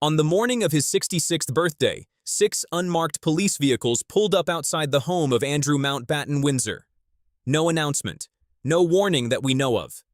On the morning of his 66th birthday, 6 unmarked police vehicles pulled up outside the home of Andrew Mountbatten Windsor. No announcement, no warning that we know of.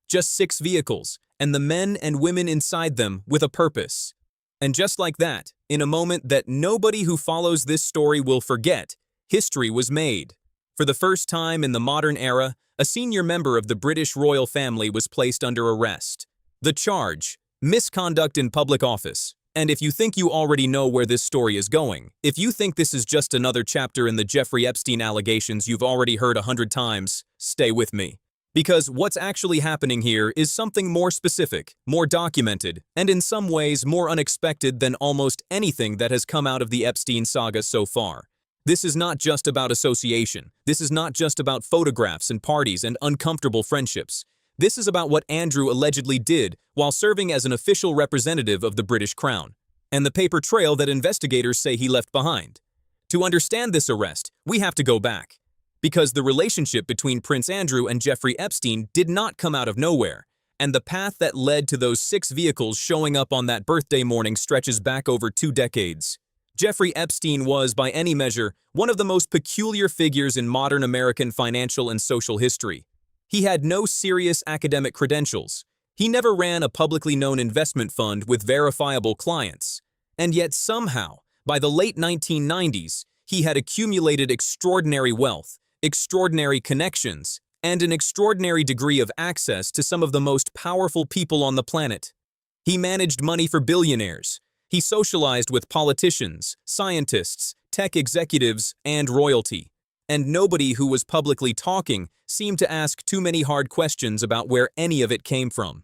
Just 6 vehicles, and the men and women inside them with a purpose. And just like that, in a moment that nobody who follows this story will forget, history was made. For the first time in the modern era, a senior member of the British royal family was placed under arrest. The charge: misconduct in public office. And if you think you already know where this story is going, if you think this is just another chapter in the Jeffrey Epstein allegations you've already heard 100 times, stay with me. Because what's actually happening here is something more specific, more documented, and in some ways more unexpected than almost anything that has come out of the Epstein saga so far. This is not just about association. This is not just about photographs and parties and uncomfortable friendships. This is about what Andrew allegedly did while serving as an official representative of the British Crown, and the paper trail that investigators say he left behind. To understand this arrest, we have to go back. Because the relationship between Prince Andrew and Jeffrey Epstein did not come out of nowhere, and the path that led to those 6 vehicles showing up on that birthday morning stretches back over 2 decades. Jeffrey Epstein was, by any measure, one of the most peculiar figures in modern American financial and social history. He had no serious academic credentials. He never ran a publicly known investment fund with verifiable clients. And yet somehow, by the late 1990s, he had accumulated extraordinary wealth, extraordinary connections, and an extraordinary degree of access to some of the most powerful people on the planet. He managed money for billionaires. He socialized with politicians, scientists, tech executives, and royalty. And nobody who was publicly talking seemed to ask too many hard questions about where any of it came from.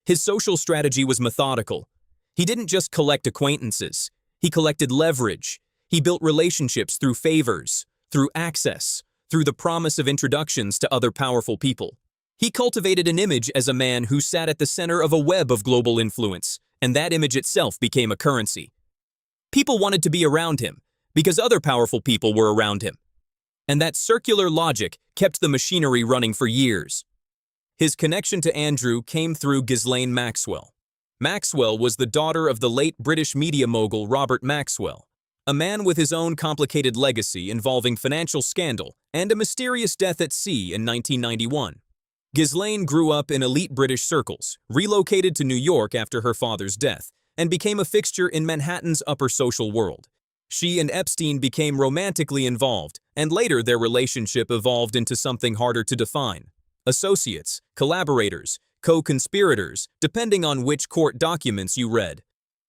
His social strategy was methodical. He didn't just collect acquaintances. He collected leverage. He built relationships through favors, through access, through the promise of introductions to other powerful people. He cultivated an image as a man who sat at the center of a web of global influence, and that image itself became a currency. People wanted to be around him because other powerful people were around him. And that circular logic kept the machinery running for years. His connection to Andrew came through Ghislaine Maxwell. Maxwell was the daughter of the late British media mogul Robert Maxwell, a man with his own complicated legacy involving financial scandal and a mysterious death at sea in 1991. Ghislaine grew up in elite British circles, relocated to New York after her father's death, and became a fixture in Manhattan's upper social world. She and Epstein became romantically involved, and later their relationship evolved into something harder to define. Associates, collaborators, co-conspirators, depending on which court documents you read.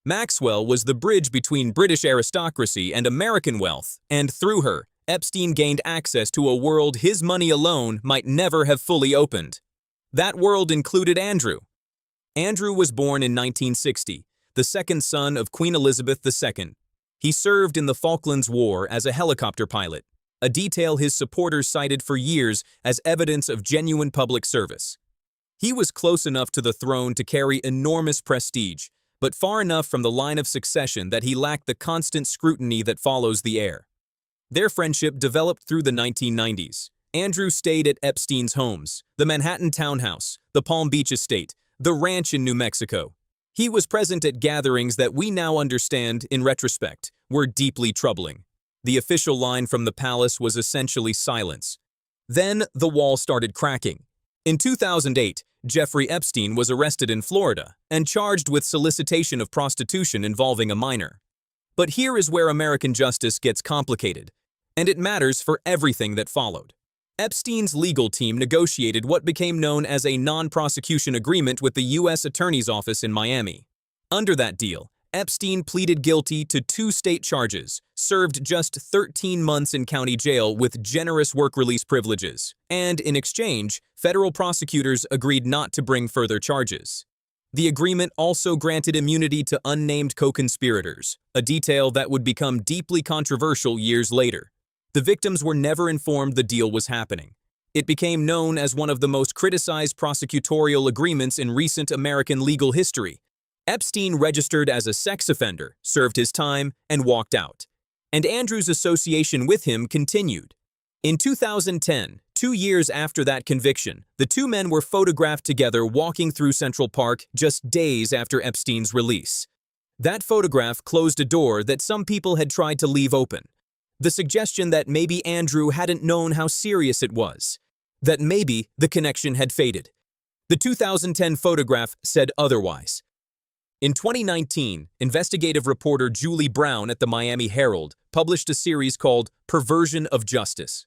Maxwell was the bridge between British aristocracy and American wealth, and through her, Epstein gained access to a world his money alone might never have fully opened. That world included Andrew. Andrew was born in 1960, the second son of Queen Elizabeth II. He served in the Falklands War as a helicopter pilot, a detail his supporters cited for years as evidence of genuine public service. He was close enough to the throne to carry enormous prestige, but far enough from the line of succession that he lacked the constant scrutiny that follows the heir. Their friendship developed through the 1990s. Andrew stayed at Epstein's homes, the Manhattan townhouse, the Palm Beach estate, the ranch in New Mexico. He was present at gatherings that we now understand, in retrospect, were deeply troubling. The official line from the palace was essentially silence. Then the wall started cracking. In 2008, Jeffrey Epstein was arrested in Florida and charged with solicitation of prostitution involving a minor. But here is where American justice gets complicated, and it matters for everything that followed. Epstein's legal team negotiated what became known as a non-prosecution agreement with the U.S. Attorney's Office in Miami. Under that deal, Epstein pleaded guilty to 2 state charges, served just 13 months in county jail with generous work release privileges, and in exchange, federal prosecutors agreed not to bring further charges. The agreement also granted immunity to unnamed co-conspirators, a detail that would become deeply controversial years later. The victims were never informed the deal was happening. It became known as one of the most criticized prosecutorial agreements in recent American legal history. Epstein registered as a sex offender, served his time, and walked out. And Andrew's association with him continued. In 2010, 2 years after that conviction, the 2 men were photographed together walking through Central Park just days after Epstein's release. That photograph closed a door that some people had tried to leave open. The suggestion that maybe Andrew hadn't known how serious it was. That maybe the connection had faded. The 2010 photograph said otherwise. In 2019, investigative reporter Julie Brown at the Miami Herald published a series called Perversion of Justice.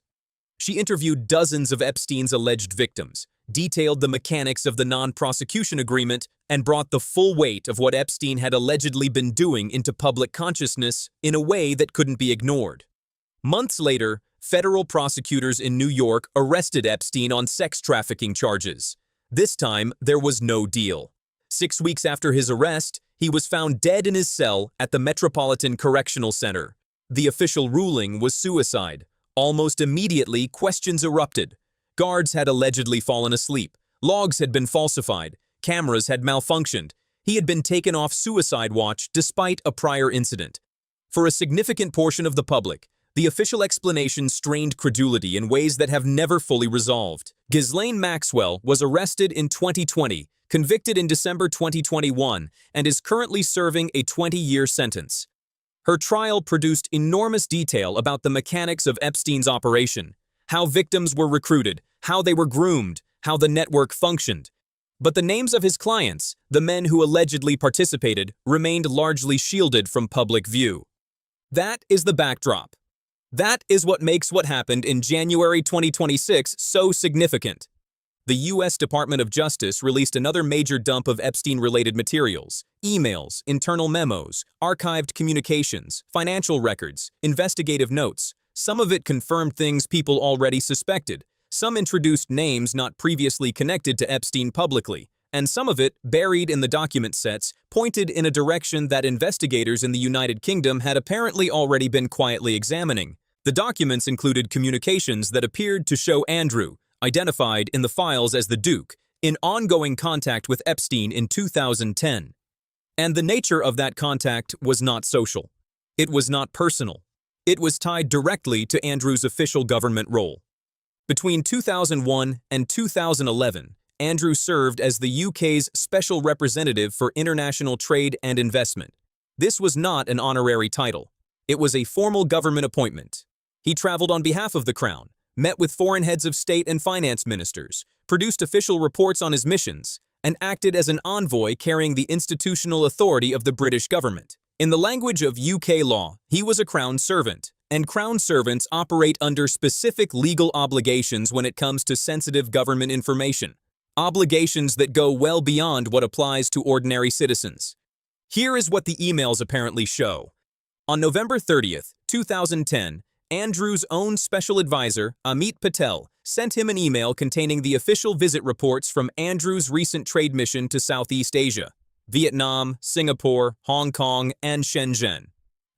She interviewed dozens of Epstein's alleged victims, detailed the mechanics of the non-prosecution agreement, and brought the full weight of what Epstein had allegedly been doing into public consciousness in a way that couldn't be ignored. Months later, federal prosecutors in New York arrested Epstein on sex trafficking charges. This time, there was no deal. 6 weeks after his arrest, he was found dead in his cell at the Metropolitan Correctional Center. The official ruling was suicide. Almost immediately, questions erupted. Guards had allegedly fallen asleep. Logs had been falsified. Cameras had malfunctioned. He had been taken off suicide watch despite a prior incident. For a significant portion of the public, the official explanation strained credulity in ways that have never fully resolved. Ghislaine Maxwell was arrested in 2020, convicted in December 2021, and is currently serving a 20-year sentence. Her trial produced enormous detail about the mechanics of Epstein's operation, how victims were recruited, how they were groomed, how the network functioned. But the names of his clients, the men who allegedly participated, remained largely shielded from public view. That is the backdrop. That is what makes what happened in January 2026 so significant. The U.S. Department of Justice released another major dump of Epstein-related materials: emails, internal memos, archived communications, financial records, investigative notes. Some of it confirmed things people already suspected. Some introduced names not previously connected to Epstein publicly. And some of it, buried in the document sets, pointed in a direction that investigators in the United Kingdom had apparently already been quietly examining. The documents included communications that appeared to show Andrew, identified in the files as the Duke, in ongoing contact with Epstein in 2010. And the nature of that contact was not social. It was not personal. It was tied directly to Andrew's official government role. Between 2001 and 2011, Andrew served as the UK's Special Representative for International Trade and Investment. This was not an honorary title. It was a formal government appointment. He traveled on behalf of the Crown, met with foreign heads of state and finance ministers, produced official reports on his missions, and acted as an envoy carrying the institutional authority of the British government. In the language of UK law, he was a Crown servant, and Crown servants operate under specific legal obligations when it comes to sensitive government information, obligations that go well beyond what applies to ordinary citizens. Here is what the emails apparently show. On November 30th, 2010, Andrew's own special advisor, Amit Patel, sent him an email containing the official visit reports from Andrew's recent trade mission to Southeast Asia, Vietnam, Singapore, Hong Kong, and Shenzhen.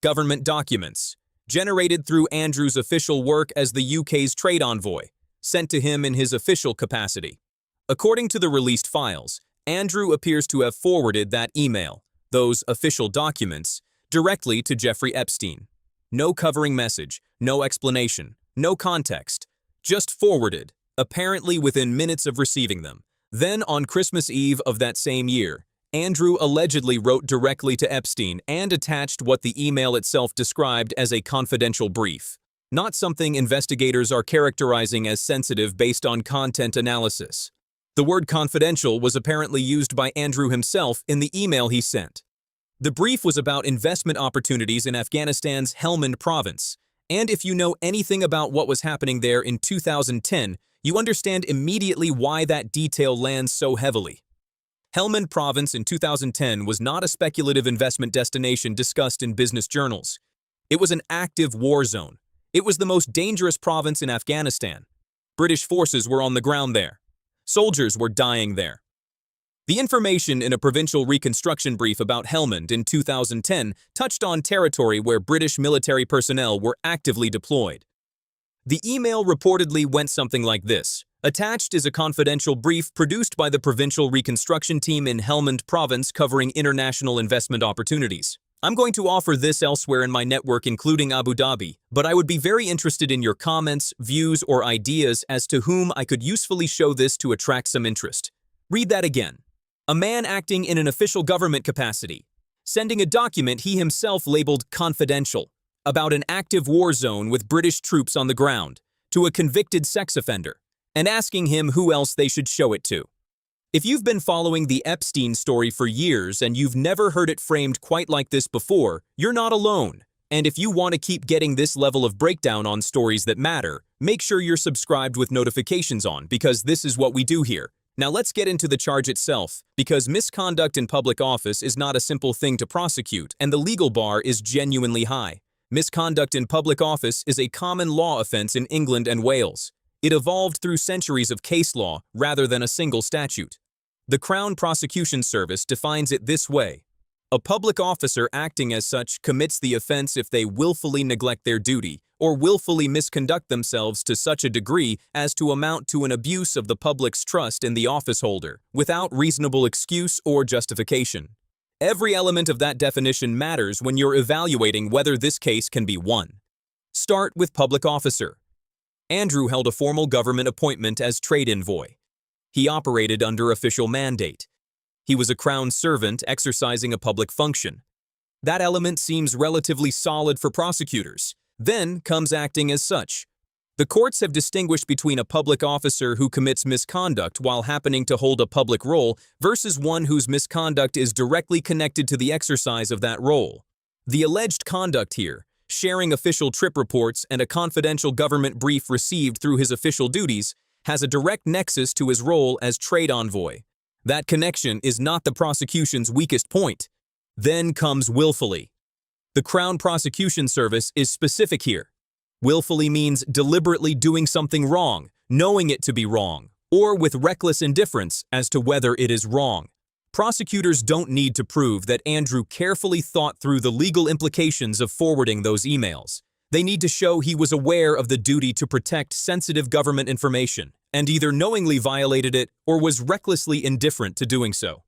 Government documents, generated through Andrew's official work as the UK's trade envoy, sent to him in his official capacity. According to the released files, Andrew appears to have forwarded that email, those official documents, directly to Jeffrey Epstein. No covering message, no explanation, no context, just forwarded, apparently within minutes of receiving them. Then, on Christmas Eve of that same year, Andrew allegedly wrote directly to Epstein and attached what the email itself described as a confidential brief, not something investigators are characterizing as sensitive based on content analysis. The word confidential was apparently used by Andrew himself in the email he sent. The brief was about investment opportunities in Afghanistan's Helmand province, and if you know anything about what was happening there in 2010, you understand immediately why that detail lands so heavily. Helmand province in 2010 was not a speculative investment destination discussed in business journals. It was an active war zone. It was the most dangerous province in Afghanistan. British forces were on the ground there. Soldiers were dying there. The information in a provincial reconstruction brief about Helmand in 2010 touched on territory where British military personnel were actively deployed. The email reportedly went something like this. Attached is a confidential brief produced by the provincial reconstruction team in Helmand province covering international investment opportunities. I'm going to offer this elsewhere in my network, including Abu Dhabi, but I would be very interested in your comments, views, or ideas as to whom I could usefully show this to attract some interest. Read that again. A man acting in an official government capacity sending a document he himself labeled confidential about an active war zone with British troops on the ground to a convicted sex offender and asking him who else they should show it to. If you've been following the Epstein story for years and you've never heard it framed quite like this before, you're not alone. And if you want to keep getting this level of breakdown on stories that matter, make sure you're subscribed with notifications on, because this is what we do here. Now let's get into the charge itself, because misconduct in public office is not a simple thing to prosecute, and the legal bar is genuinely high. Misconduct in public office is a common law offense in England and Wales. It evolved through centuries of case law rather than a single statute. The Crown Prosecution Service defines it this way: a public officer acting as such commits the offense if they willfully neglect their duty or willfully misconduct themselves to such a degree as to amount to an abuse of the public's trust in the office holder, without reasonable excuse or justification. Every element of that definition matters when you're evaluating whether this case can be won. Start with public officer. Andrew held a formal government appointment as trade envoy. He operated under official mandate. He was a crown servant exercising a public function. That element seems relatively solid for prosecutors. Then comes acting as such. The courts have distinguished between a public officer who commits misconduct while happening to hold a public role versus one whose misconduct is directly connected to the exercise of that role. The alleged conduct here, sharing official trip reports and a confidential government brief received through his official duties, has a direct nexus to his role as trade envoy. That connection is not the prosecution's weakest point. Then comes willfully. The Crown Prosecution Service is specific here. Willfully means deliberately doing something wrong, knowing it to be wrong, or with reckless indifference as to whether it is wrong. Prosecutors don't need to prove that Andrew carefully thought through the legal implications of forwarding those emails. They need to show he was aware of the duty to protect sensitive government information and either knowingly violated it or was recklessly indifferent to doing so.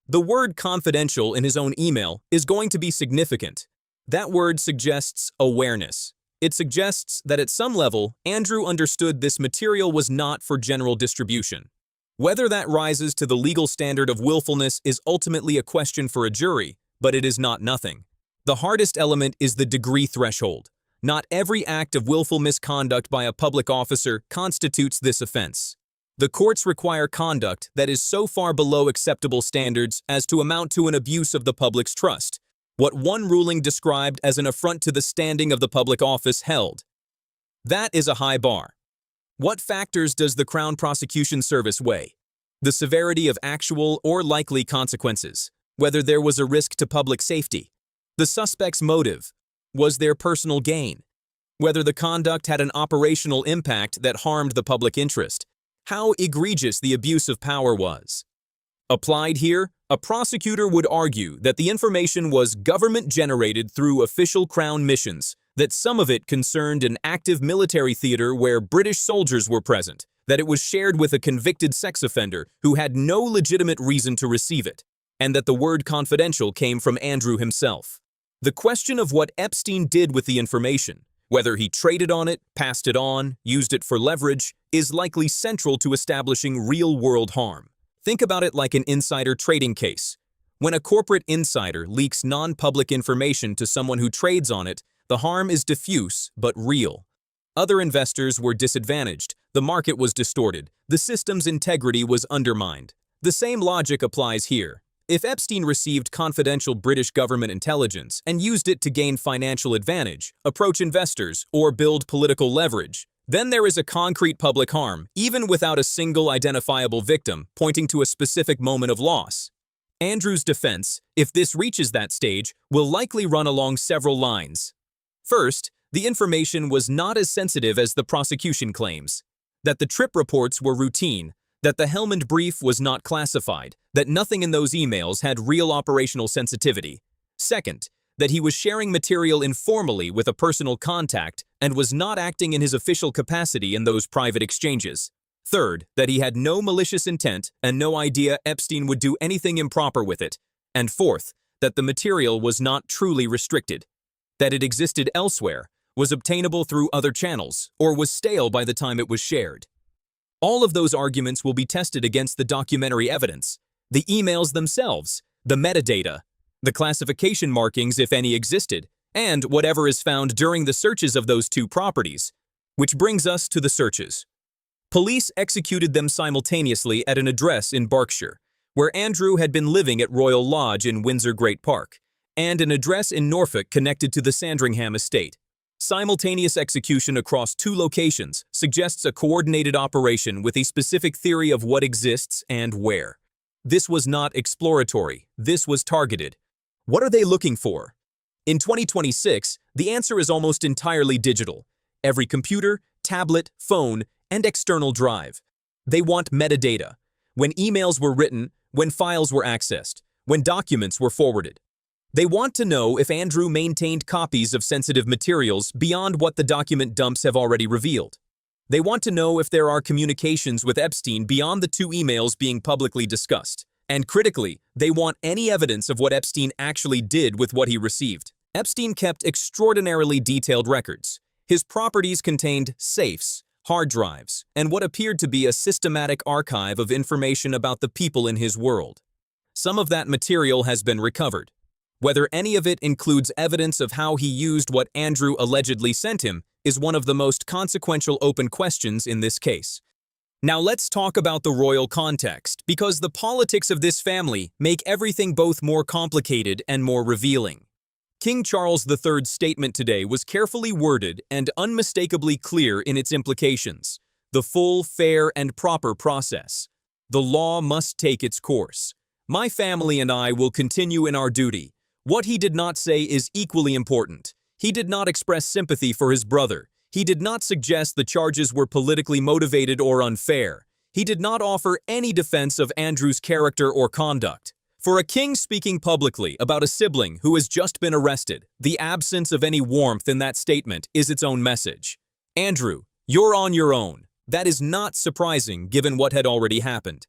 The word confidential in his own email is going to be significant. That word suggests awareness. It suggests that at some level, Andrew understood this material was not for general distribution. Whether that rises to the legal standard of willfulness is ultimately a question for a jury, but it is not nothing. The hardest element is the degree threshold. Not every act of willful misconduct by a public officer constitutes this offense. The courts require conduct that is so far below acceptable standards as to amount to an abuse of the public's trust, what one ruling described as an affront to the standing of the public office held. That is a high bar. What factors does the Crown Prosecution Service weigh? The severity of actual or likely consequences, whether there was a risk to public safety. The suspect's motive. Was there personal gain? Whether the conduct had an operational impact that harmed the public interest. How egregious the abuse of power was. Applied here, a prosecutor would argue that the information was government-generated through official Crown missions, that some of it concerned an active military theater where British soldiers were present, that it was shared with a convicted sex offender who had no legitimate reason to receive it, and that the word confidential came from Andrew himself. The question of what Epstein did with the information, whether he traded on it, passed it on, used it for leverage, is likely central to establishing real-world harm. Think about it like an insider trading case. When a corporate insider leaks non-public information to someone who trades on it, the harm is diffuse but real. Other investors were disadvantaged, the market was distorted, the system's integrity was undermined. The same logic applies here. If Epstein received confidential British government intelligence and used it to gain financial advantage, approach investors, or build political leverage, then there is a concrete public harm, even without a single identifiable victim pointing to a specific moment of loss. Andrew's defense, if this reaches that stage, will likely run along several lines. First, the information was not as sensitive as the prosecution claims, that the trip reports were routine, that the Helmand brief was not classified, that nothing in those emails had real operational sensitivity. Second, that he was sharing material informally with a personal contact and was not acting in his official capacity in those private exchanges. Third, that he had no malicious intent and no idea Epstein would do anything improper with it. And fourth, that the material was not truly restricted, that it existed elsewhere, was obtainable through other channels, or was stale by the time it was shared. All of those arguments will be tested against the documentary evidence, the emails themselves, the metadata, the classification markings if any existed, and whatever is found during the searches of those two properties. Which brings us to the searches. Police executed them simultaneously at an address in Berkshire, where Andrew had been living at Royal Lodge in Windsor Great Park, and an address in Norfolk connected to the Sandringham estate. Simultaneous execution across two locations suggests a coordinated operation with a specific theory of what exists and where. This was not exploratory, this was targeted. What are they looking for? In 2026, the answer is almost entirely digital. Every computer, tablet, phone, and external drive. They want metadata. When emails were written, when files were accessed, when documents were forwarded. They want to know if Andrew maintained copies of sensitive materials beyond what the document dumps have already revealed. They want to know if there are communications with Epstein beyond the two emails being publicly discussed. And critically, they want any evidence of what Epstein actually did with what he received. Epstein kept extraordinarily detailed records. His properties contained safes, hard drives, and what appeared to be a systematic archive of information about the people in his world. Some of that material has been recovered. Whether any of it includes evidence of how he used what Andrew allegedly sent him is one of the most consequential open questions in this case. Now let's talk about the royal context, because the politics of this family make everything both more complicated and more revealing. King Charles III's statement today was carefully worded and unmistakably clear in its implications. The full, fair, and proper process. The law must take its course. My family and I will continue in our duty. What he did not say is equally important. He did not express sympathy for his brother. He did not suggest the charges were politically motivated or unfair. He did not offer any defense of Andrew's character or conduct. For a king speaking publicly about a sibling who has just been arrested, the absence of any warmth in that statement is its own message. Andrew, you're on your own. That is not surprising given what had already happened.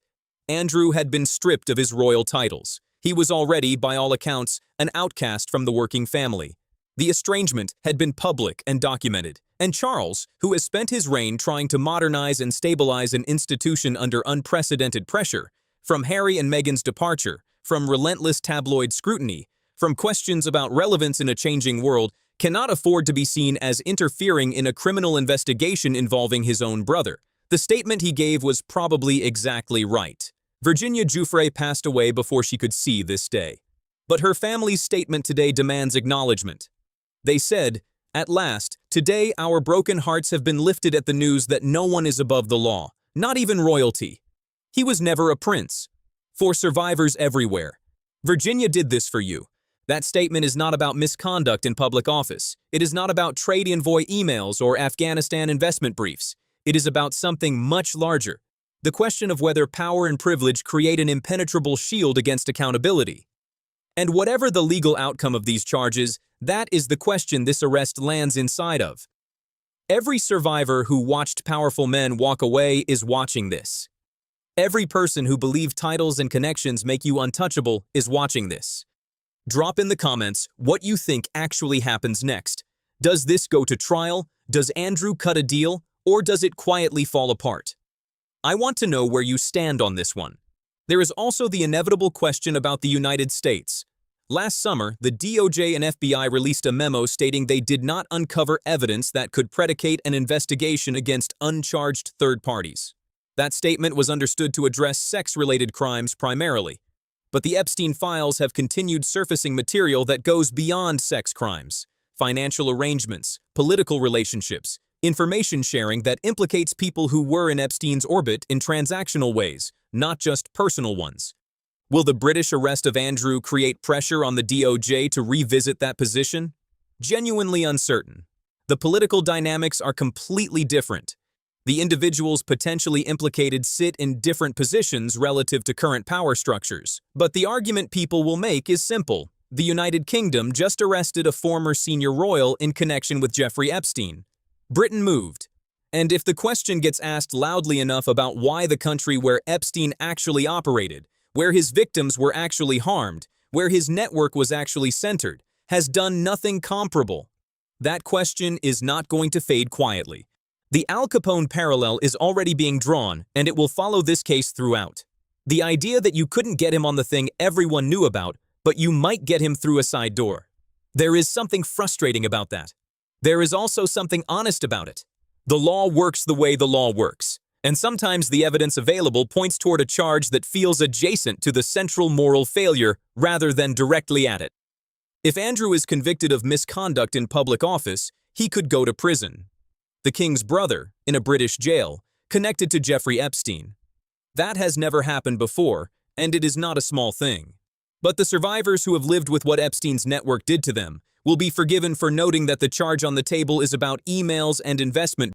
Andrew had been stripped of his royal titles. He was already, by all accounts, an outcast from the working family. The estrangement had been public and documented, and Charles, who has spent his reign trying to modernize and stabilize an institution under unprecedented pressure, from Harry and Meghan's departure, from relentless tabloid scrutiny, from questions about relevance in a changing world, cannot afford to be seen as interfering in a criminal investigation involving his own brother. The statement he gave was probably exactly right. Virginia Giuffre passed away before she could see this day. But her family's statement today demands acknowledgement. They said, "At last, today our broken hearts have been lifted at the news that no one is above the law, not even royalty. He was never a prince." For survivors everywhere. Virginia did this for you. That statement is not about misconduct in public office. It is not about trade envoy emails or Afghanistan investment briefs. It is about something much larger. The question of whether power and privilege create an impenetrable shield against accountability. And whatever the legal outcome of these charges, that is the question this arrest lands inside of. Every survivor who watched powerful men walk away is watching this. Every person who believed titles and connections make you untouchable is watching this. Drop in the comments what you think actually happens next. Does this go to trial? Does Andrew cut a deal? Or does it quietly fall apart? I want to know where you stand on this one. There is also the inevitable question about the United States. Last summer, the DOJ and FBI released a memo stating they did not uncover evidence that could predicate an investigation against uncharged third parties. That statement was understood to address sex-related crimes primarily. But the Epstein files have continued surfacing material that goes beyond sex crimes, financial arrangements, political relationships, information sharing that implicates people who were in Epstein's orbit in transactional ways, not just personal ones. Will the British arrest of Andrew create pressure on the DOJ to revisit that position? Genuinely uncertain. The political dynamics are completely different. The individuals potentially implicated sit in different positions relative to current power structures. But the argument people will make is simple. The United Kingdom just arrested a former senior royal in connection with Jeffrey Epstein. Britain moved. And if the question gets asked loudly enough about why the country where Epstein actually operated, where his victims were actually harmed, where his network was actually centered, has done nothing comparable, that question is not going to fade quietly. The Al Capone parallel is already being drawn, and it will follow this case throughout. The idea that you couldn't get him on the thing everyone knew about but you might get him through a side door. There is something frustrating about that. There is also something honest about it. The law works the way the law works, and sometimes the evidence available points toward a charge that feels adjacent to the central moral failure rather than directly at it. If Andrew is convicted of misconduct in public office, he could go to prison. The king's brother, in a British jail, connected to Jeffrey Epstein. That has never happened before, and it is not a small thing. But the survivors who have lived with what Epstein's network did to them will be forgiven for noting that the charge on the table is about emails and investment